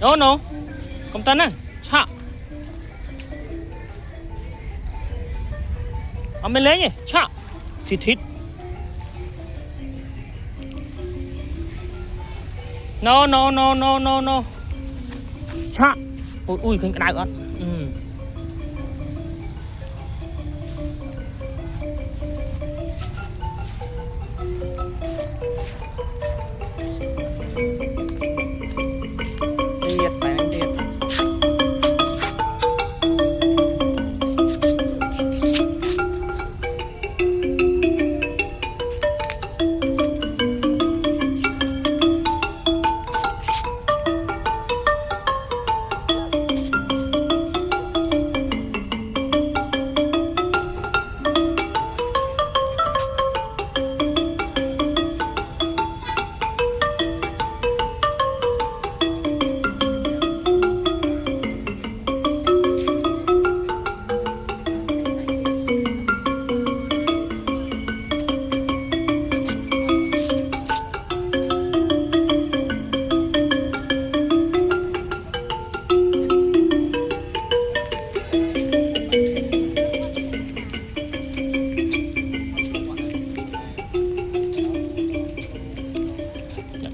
Ô nó không tân á chạ ông bên lấy nhỉ chạ thịt thịt no chạ ui cái đại quá liệt phải liệt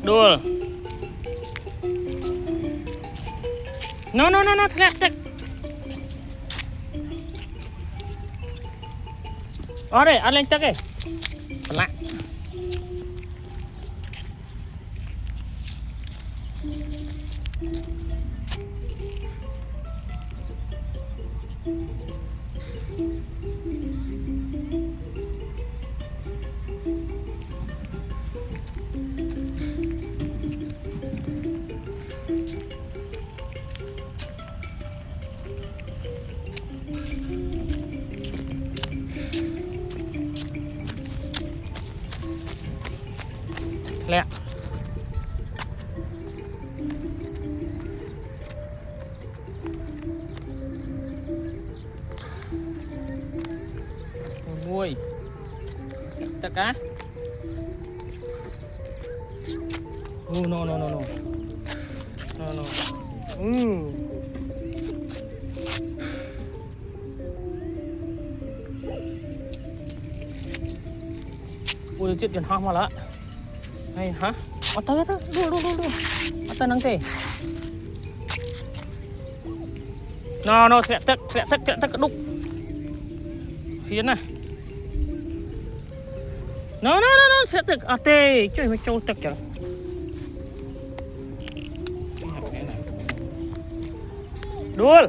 đùa no thẹt ở đây ăn lên chắc ấy lại lẹ mui tất cả no ui chết chân hoa mà lạ hay hả ở tới đó đua ở tới năng tê nó sẽ tất đục hiến này nó sẽ tất à tê chơi mấy châu tất chẳng đuôi